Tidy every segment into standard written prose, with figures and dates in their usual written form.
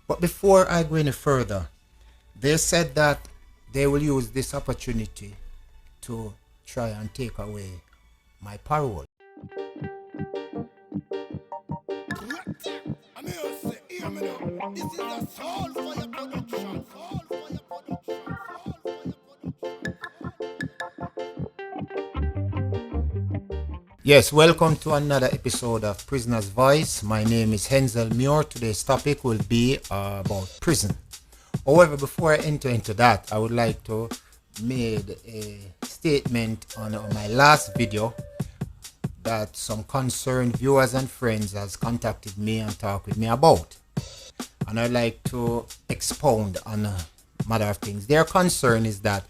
But before I go any further, they said that they will use this opportunity to try and take away my parole. This is a soul for your production. Yes, welcome to another episode of Prisoner's Voice. My name is Hensel Muir. Today's topic will be about prison. However, before I enter into that, I would like to make a statement on my last video that some concerned viewers and friends has contacted me and talked with me about. And I'd like to expound on a matter of things. Their concern is that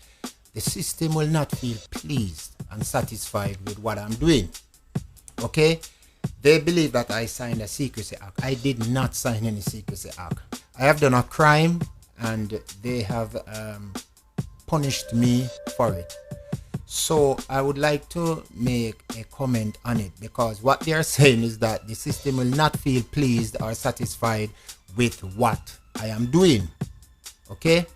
the system will not feel pleased and satisfied with what I'm doing. Okay? They believe that I signed a secrecy act. I did not sign any secrecy act. I have done a crime and they have punished me for it. So I would like to make a comment on it, because what they are saying is that the system will not feel pleased or satisfied with what I am doing. Okay?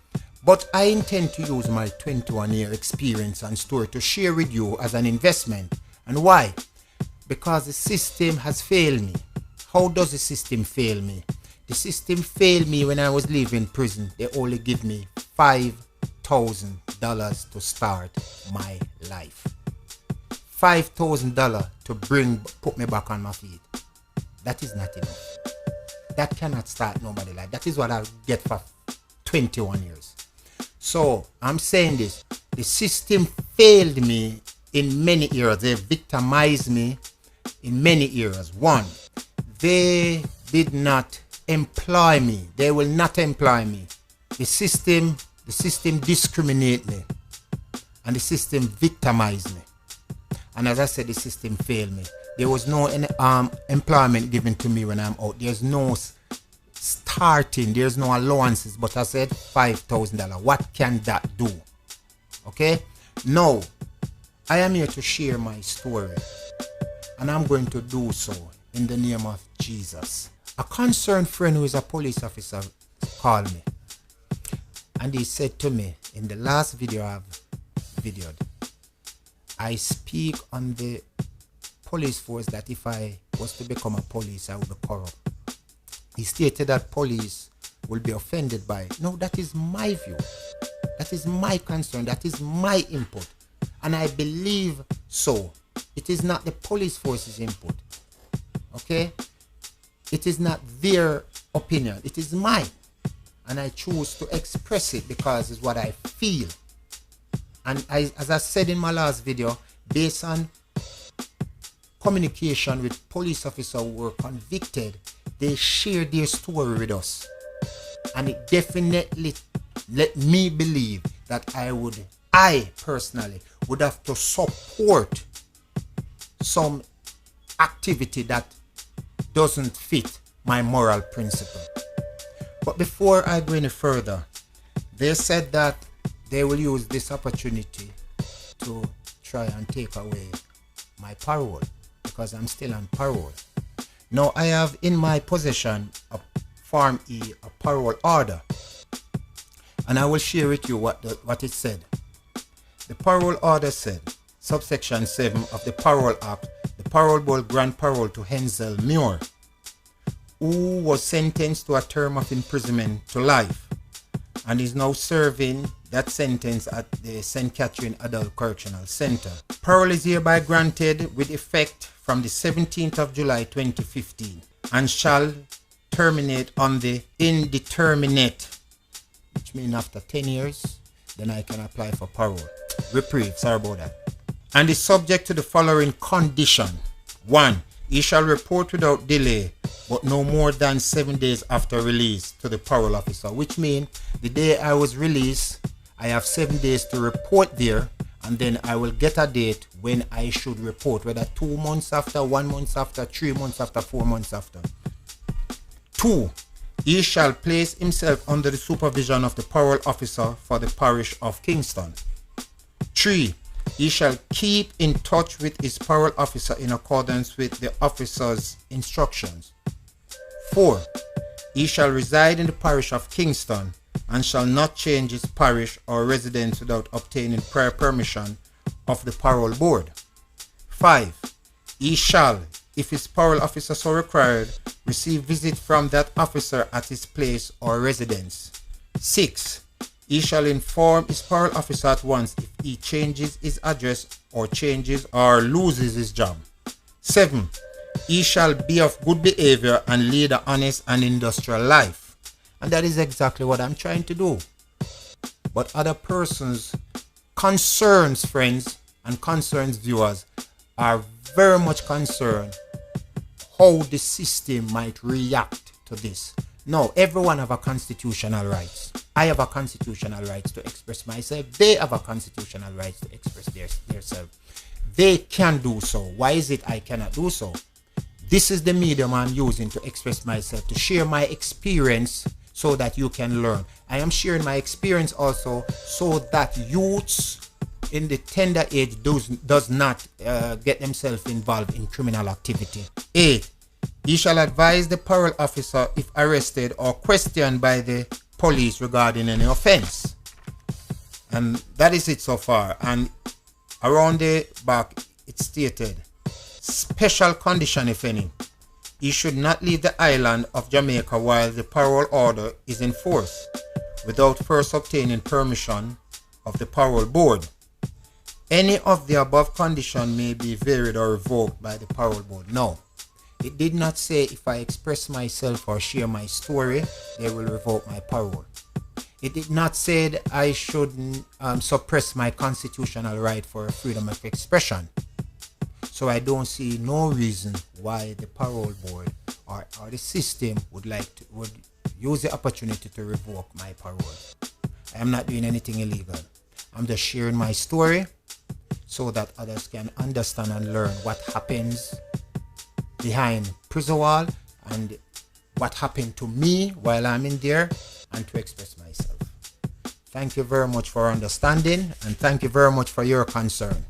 But I intend to use my 21-year experience and story to share with you as an investment. And why? Because the system has failed me. How does the system fail me? The system failed me when I was leaving prison. They only give me $5,000 to start my life. $5,000 to put me back on my feet. That is not enough. That cannot start nobody's life. That is what I get for 21 years. So I'm saying this. The system failed me in many areas. They victimized me in many areas. One, they did not employ me. They will not employ me. The system discriminate me, and the system victimized me. And as I said, the system failed me. There was no employment given to me when I'm out. There's no starting. There's no allowances. But I said $5,000. What can that do? Okay. Now, I am here to share my story, and I'm going to do so in the name of Jesus. A concerned friend who is a police officer called me, and he said to me in the last video I've videoed, I speak on the police force that if I was to become a police, I would be corrupt. He stated that police will be offended by it. No, that is my view. That is my concern. That is my input. And I believe so. It is not the police force's input. Okay? It is not their opinion. It is mine. And I choose to express it because it's what I feel. And as I said in my last video, based on communication with police officers who were convicted, they shared their story with us. And it definitely let me believe that I personally would have to support some activity that doesn't fit my moral principle. But before I go any further, they said that they will use this opportunity to try and take away my parole, because I'm still on parole. Now I have in my possession a Form E, a parole order, and I will share with you what it said. The parole order said, subsection 7 of the Parole Act, the parole board grant parole to Hensel Muir, who was sentenced to a term of imprisonment to life and is now serving that sentence at the St. Catherine Adult Correctional Center. Parole is hereby granted with effect from the 17th of July 2015 and shall terminate on the indeterminate, which means after 10 years, then I can apply for parole. Reprieve, sorry about that. And is subject to the following condition. 1. He shall report without delay, but no more than 7 days after release to the parole officer, which means the day I was released, I have 7 days to report there, and then I will get a date when I should report, whether 2 months after, 1 month after, 3 months after, 4 months after. 2. He shall place himself under the supervision of the parole officer for the parish of Kingston. 3. He shall keep in touch with his parole officer in accordance with the officer's instructions. 4. He shall reside in the parish of Kingston and shall not change his parish or residence without obtaining prior permission of the parole board. 5. He shall, if his parole officer so required, receive visit from that officer at his place or residence. 6. He shall inform his parole officer at once if he changes his address or changes or loses his job. 7. He shall be of good behavior and lead an honest and industrial life. And that is exactly what I'm trying to do. But other persons' concerns, friends, and concerns, viewers, are very much concerned how the system might react to this. No, everyone have a constitutional rights. I have a constitutional rights to express myself. They have a constitutional rights to express themselves. They can do so. Why is it I cannot do so? This is the medium I'm using to express myself, to share my experience so that you can learn. I am sharing my experience also so that youths in the tender age does not get themselves involved in criminal activity. 8. He shall advise the parole officer if arrested or questioned by the police regarding any offense. And that is it so far. And around the back it stated, special condition if any. He should not leave the island of Jamaica while the parole order is in force without first obtaining permission of the parole board. Any of the above condition may be varied or revoked by the parole board. No, it did not say if I express myself or share my story, they will revoke my parole. It did not say that I shouldn't suppress my constitutional right for freedom of expression. So I don't see no reason why the parole board or the system would use the opportunity to revoke my parole. I am not doing anything illegal. I'm just sharing my story so that others can understand and learn what happens behind prison wall and what happened to me while I'm in there, and to express myself. Thank you very much for understanding, and thank you very much for your concern.